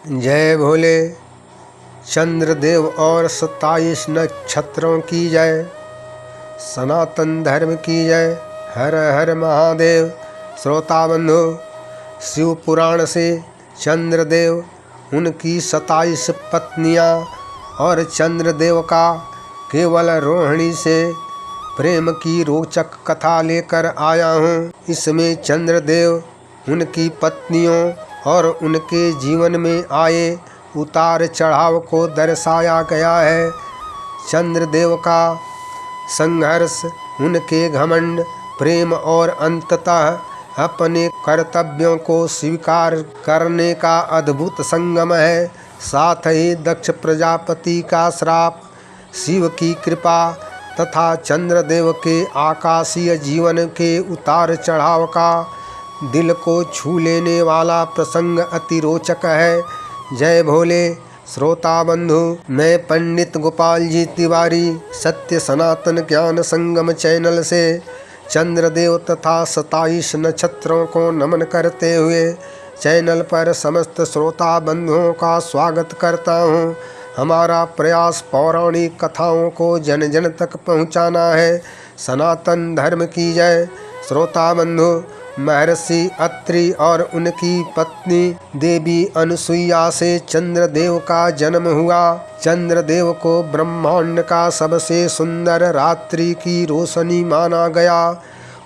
जय भोले। चंद्रदेव और 27 नक्षत्रों की जय। सनातन धर्म की जय। हर हर महादेव। श्रोता बंधु, शिव पुराण से चंद्रदेव, उनकी 27 पत्नियां और चंद्रदेव का केवल रोहिणी से प्रेम की रोचक कथा लेकर आया हूँ। इसमें चंद्रदेव, उनकी पत्नियों और उनके जीवन में आए उतार चढ़ाव को दर्शाया गया है। चंद्रदेव का संघर्ष, उनके घमंड, प्रेम और अंततः अपने कर्तव्यों को स्वीकार करने का अद्भुत संगम है। साथ ही दक्ष प्रजापति का श्राप, शिव की कृपा तथा चंद्रदेव के आकाशीय जीवन के उतार चढ़ाव का दिल को छू लेने वाला प्रसंग अति रोचक है। जय भोले। श्रोता बंधु, मैं पंडित गोपाल जी तिवारी सत्य सनातन ज्ञान संगम चैनल से चंद्रदेव तथा 27 नक्षत्रों को नमन करते हुए चैनल पर समस्त श्रोता बंधुओं का स्वागत करता हूँ। हमारा प्रयास पौराणिक कथाओं को जन जन तक पहुँचाना है। सनातन धर्म की जय। श्रोता बंधु, महर्षि अत्रि और उनकी पत्नी देवी अनुसुईया से चंद्रदेव का जन्म हुआ। चंद्रदेव को ब्रह्मांड का सबसे सुंदर रात्रि की रोशनी माना गया।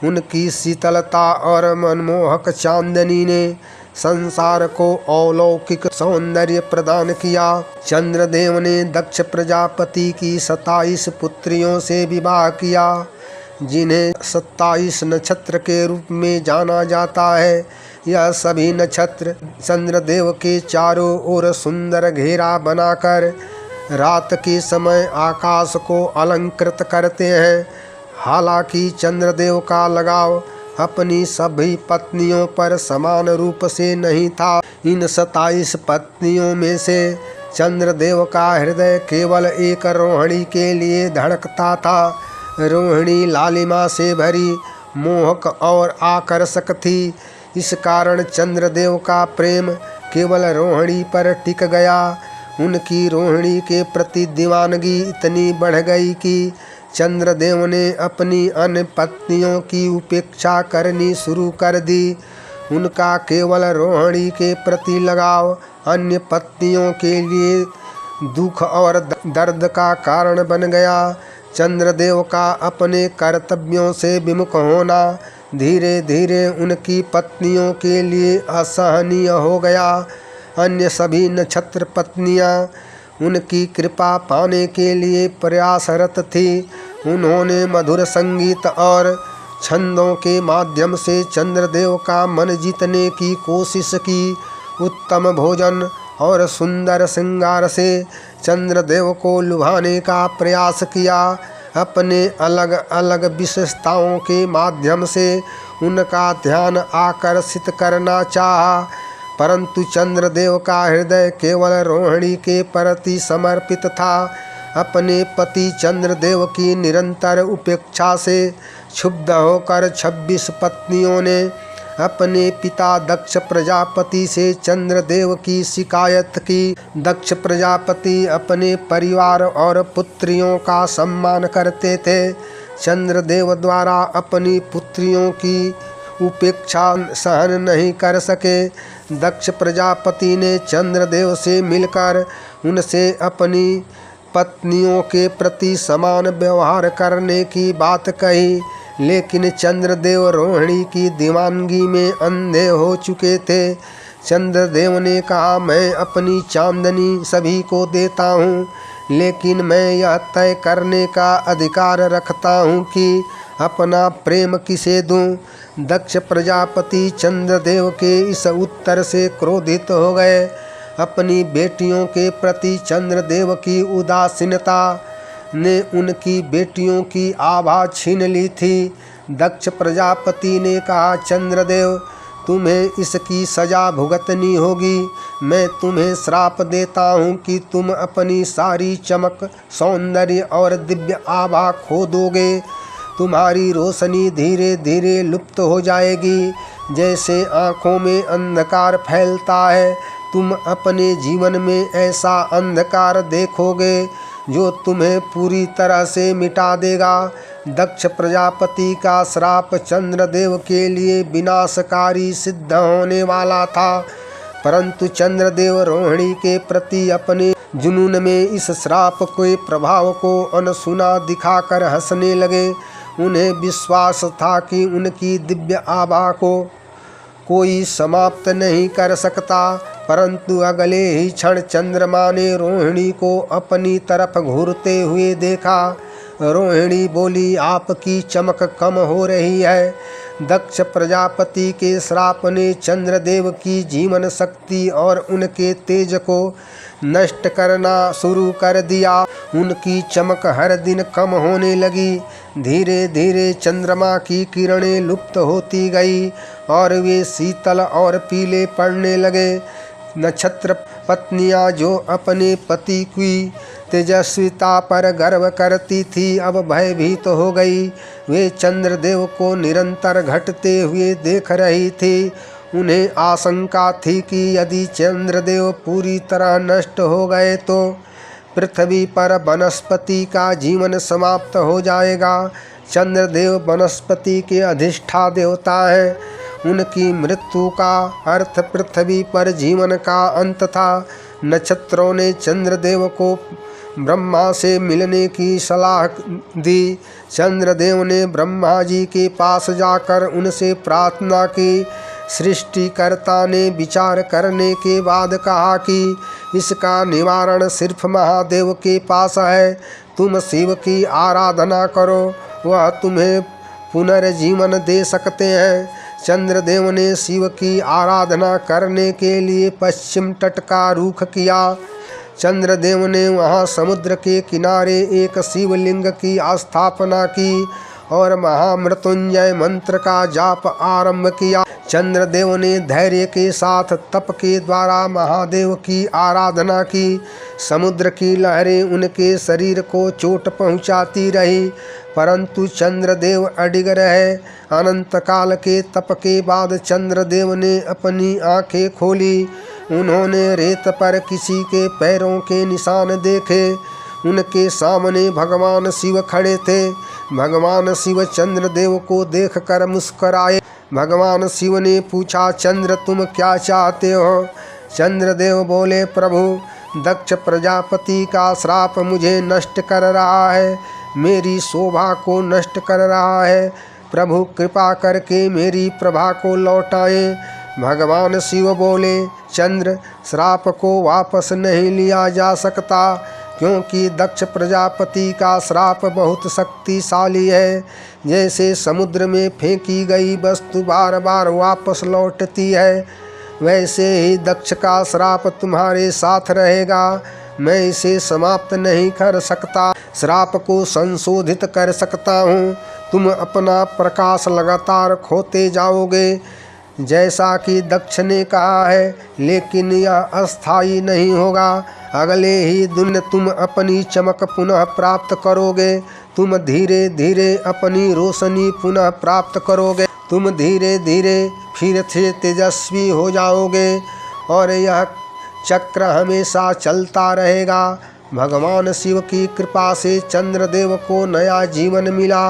उनकी शीतलता और मनमोहक चांदनी ने संसार को अलौकिक सौंदर्य प्रदान किया। चंद्रदेव ने दक्ष प्रजापति की 27 पुत्रियों से विवाह किया, जिन्हें 27 नक्षत्र के रूप में जाना जाता है। यह सभी नक्षत्र चंद्रदेव के चारों ओर सुंदर घेरा बनाकर रात के समय आकाश को अलंकृत करते हैं। हालांकि चंद्रदेव का लगाव अपनी सभी पत्नियों पर समान रूप से नहीं था। इन 27 पत्नियों में से चंद्रदेव का हृदय केवल एक रोहिणी के लिए धड़कता था। रोहिणी लालिमा से भरी, मोहक और आकर्षक थी। इस कारण चंद्रदेव का प्रेम केवल रोहिणी पर टिक गया। उनकी रोहिणी के प्रति दीवानगी इतनी बढ़ गई कि चंद्रदेव ने अपनी अन्य पत्नियों की उपेक्षा करनी शुरू कर दी। उनका केवल रोहिणी के प्रति लगाव अन्य पत्नियों के लिए दुख और दर्द का कारण बन गया। चंद्रदेव का अपने कर्तव्यों से विमुख होना धीरे धीरे उनकी पत्नियों के लिए असहनीय हो गया। अन्य सभी नक्षत्र पत्नियां उनकी कृपा पाने के लिए प्रयासरत थी। उन्होंने मधुर संगीत और छंदों के माध्यम से चंद्रदेव का मन जीतने की कोशिश की। उत्तम भोजन और सुंदर श्रृंगार से चंद्रदेव को लुभाने का प्रयास किया। अपने अलग अलग विशेषताओं के माध्यम से उनका ध्यान आकर्षित करना चाहा, परंतु चंद्रदेव का हृदय केवल रोहिणी के प्रति समर्पित था। अपने पति चंद्रदेव की निरंतर उपेक्षा से क्षुब्ध होकर 26 पत्नियों ने अपने पिता दक्ष प्रजापति से चंद्रदेव की शिकायत की। दक्ष प्रजापति अपने परिवार और पुत्रियों का सम्मान करते थे। चंद्रदेव द्वारा अपनी पुत्रियों की उपेक्षा सहन नहीं कर सके। दक्ष प्रजापति ने चंद्रदेव से मिलकर उनसे अपनी पत्नियों के प्रति समान व्यवहार करने की बात कही, लेकिन चंद्रदेव रोहिणी की दीवानगी में अंधे हो चुके थे। चंद्रदेव ने कहा, मैं अपनी चांदनी सभी को देता हूँ, लेकिन मैं यह तय करने का अधिकार रखता हूँ कि अपना प्रेम किसे दूँ। दक्ष प्रजापति चंद्रदेव के इस उत्तर से क्रोधित हो गए। अपनी बेटियों के प्रति चंद्रदेव की उदासीनता ने उनकी बेटियों की आभा छीन ली थी। दक्ष प्रजापति ने कहा, चंद्रदेव, तुम्हें इसकी सजा भुगतनी होगी। मैं तुम्हें श्राप देता हूँ कि तुम अपनी सारी चमक, सौंदर्य और दिव्य आभा खो दोगे। तुम्हारी रोशनी धीरे धीरे लुप्त हो जाएगी। जैसे आँखों में अंधकार फैलता है, तुम अपने जीवन में ऐसा अंधकार देखोगे जो तुम्हें पूरी तरह से मिटा देगा। दक्ष प्रजापति का श्राप चंद्रदेव के लिए विनाशकारी सिद्ध होने वाला था, परंतु चंद्रदेव रोहिणी के प्रति अपने जुनून में इस श्राप के प्रभाव को अनसुना दिखाकर हंसने लगे। उन्हें विश्वास था कि उनकी दिव्य आभा को कोई समाप्त नहीं कर सकता, परंतु अगले ही क्षण चंद्रमा ने रोहिणी को अपनी तरफ घूरते हुए देखा। रोहिणी बोली, आपकी चमक कम हो रही है। दक्ष प्रजापति के श्राप ने चंद्रदेव की जीवन शक्ति और उनके तेज को नष्ट करना शुरू कर दिया। उनकी चमक हर दिन कम होने लगी। धीरे धीरे चंद्रमा की किरणें लुप्त होती गई और वे शीतल और पीले पड़ने लगे। नक्षत्र पत्नियां जो अपने पति की तेजस्विता पर गर्व करती थी, अब भयभीत हो गई। वे चंद्रदेव को निरंतर घटते हुए देख रही थी। उन्हें आशंका थी कि यदि चंद्रदेव पूरी तरह नष्ट हो गए तो पृथ्वी पर वनस्पति का जीवन समाप्त हो जाएगा। चंद्रदेव वनस्पति के अधिष्ठा देवता हैं। उनकी मृत्यु का अर्थ पृथ्वी पर जीवन का अंत था। नक्षत्रों ने चंद्रदेव को ब्रह्मा से मिलने की सलाह दी। चंद्रदेव ने ब्रह्मा जी के पास जाकर उनसे प्रार्थना की। सृष्टिकर्ता ने विचार करने के बाद कहा कि इसका निवारण सिर्फ महादेव के पास है। तुम शिव की आराधना करो, वह तुम्हें पुनर्जीवन दे सकते हैं। चंद्रदेव ने शिव की आराधना करने के लिए पश्चिम तट का रुख किया। चंद्रदेव ने वहां समुद्र के किनारे एक शिवलिंग की स्थापना की और महामृत्युंजय मंत्र का जाप आरंभ किया। चंद्रदेव ने धैर्य के साथ तप के द्वारा महादेव की आराधना की। समुद्र की लहरें उनके शरीर को चोट पहुंचाती रही, परंतु चंद्रदेव अडिग रहे। अनंत काल के तप के बाद चंद्रदेव ने अपनी आंखें खोली। उन्होंने रेत पर किसी के पैरों के निशान देखे। उनके सामने भगवान शिव खड़े थे। भगवान शिव चंद्रदेव को देखकर मुस्कुराए। भगवान शिव ने पूछा, चंद्र तुम क्या चाहते हो? चंद्रदेव बोले, प्रभु दक्ष प्रजापति का श्राप मुझे नष्ट कर रहा है, मेरी शोभा को नष्ट कर रहा है। प्रभु कृपा करके मेरी प्रभा को लौटाएं। भगवान शिव बोले, चंद्र श्राप को वापस नहीं लिया जा सकता, क्योंकि दक्ष प्रजापति का श्राप बहुत शक्तिशाली है। जैसे समुद्र में फेंकी गई वस्तु बार बार वापस लौटती है, वैसे ही दक्ष का श्राप तुम्हारे साथ रहेगा। मैं इसे समाप्त नहीं कर सकता, श्राप को संशोधित कर सकता हूँ। तुम अपना प्रकाश लगातार खोते जाओगे, जैसा कि दक्ष ने कहा है, लेकिन यह अस्थायी नहीं होगा। अगले ही दिन तुम अपनी चमक पुनः प्राप्त करोगे। तुम धीरे धीरे अपनी रोशनी पुनः प्राप्त करोगे। तुम धीरे धीरे फिर से तेजस्वी हो जाओगे और यह चक्र हमेशा चलता रहेगा। भगवान शिव की कृपा से चंद्रदेव को नया जीवन मिला।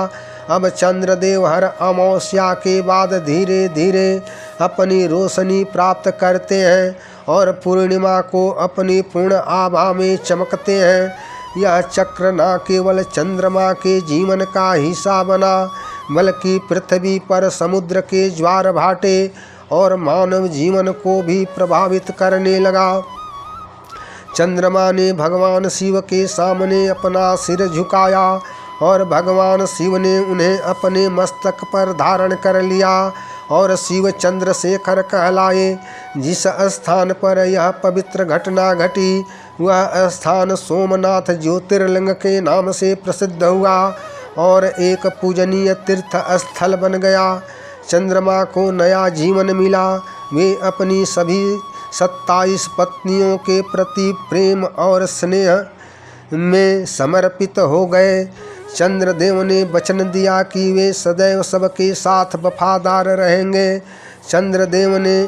अब चंद्रदेव हर अमावस्या के बाद धीरे धीरे अपनी रोशनी प्राप्त करते हैं और पूर्णिमा को अपनी पूर्ण आभा में चमकते हैं। यह चक्र न केवल चंद्रमा के जीवन का हिस्सा बना, बल्कि पृथ्वी पर समुद्र के ज्वार भाटे और मानव जीवन को भी प्रभावित करने लगा। चंद्रमा ने भगवान शिव के सामने अपना सिर झुकाया और भगवान शिव ने उन्हें अपने मस्तक पर धारण कर लिया और शिव चंद्रशेखर कहलाए। जिस स्थान पर यह पवित्र घटना घटी, वह स्थान सोमनाथ ज्योतिर्लिंग के नाम से प्रसिद्ध हुआ और एक पूजनीय तीर्थ स्थल बन गया। चंद्रमा को नया जीवन मिला। वे अपनी सभी 27 पत्नियों के प्रति प्रेम और स्नेह में समर्पित हो गए। चंद्रदेव ने वचन दिया कि वे सदैव सबके साथ वफादार रहेंगे। चंद्रदेव ने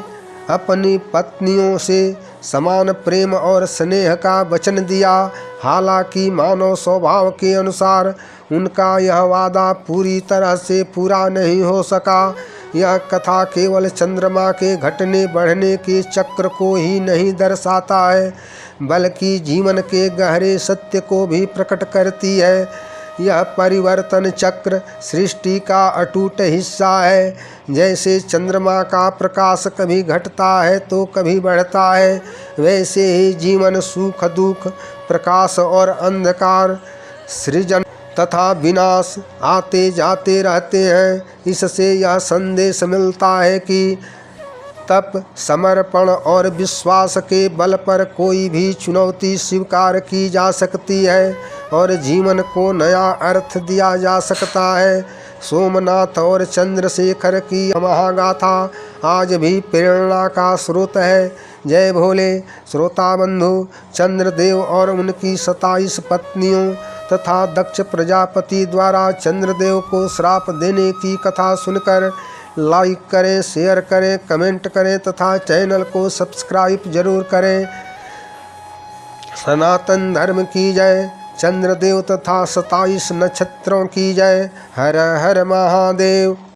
अपनी पत्नियों से समान प्रेम और स्नेह का वचन दिया। हालांकि मानव स्वभाव के अनुसार उनका यह वादा पूरी तरह से पूरा नहीं हो सका। यह कथा केवल चंद्रमा के घटने बढ़ने के चक्र को ही नहीं दर्शाता है, बल्कि जीवन के गहरे सत्य को भी प्रकट करती है। यह परिवर्तन चक्र सृष्टि का अटूट हिस्सा है। जैसे चंद्रमा का प्रकाश कभी घटता है तो कभी बढ़ता है, वैसे ही जीवन सुख दुख, प्रकाश और अंधकार, सृजन तथा विनाश आते जाते रहते हैं। इससे यह संदेश मिलता है कि तप, समर्पण और विश्वास के बल पर कोई भी चुनौती स्वीकार की जा सकती है और जीवन को नया अर्थ दिया जा सकता है। सोमनाथ और चंद्रशेखर की महागाथा आज भी प्रेरणा का स्रोत है। जय भोले। श्रोता बंधु, चंद्रदेव और उनकी 27 पत्नियों तथा दक्ष प्रजापति द्वारा चंद्रदेव को श्राप देने की कथा सुनकर लाइक करें, शेयर करें, कमेंट करें तथा चैनल को सब्सक्राइब जरूर करें। सनातन धर्म की जय। चंद्रदेव तथा 27 नक्षत्रों की जय। हर हर महादेव।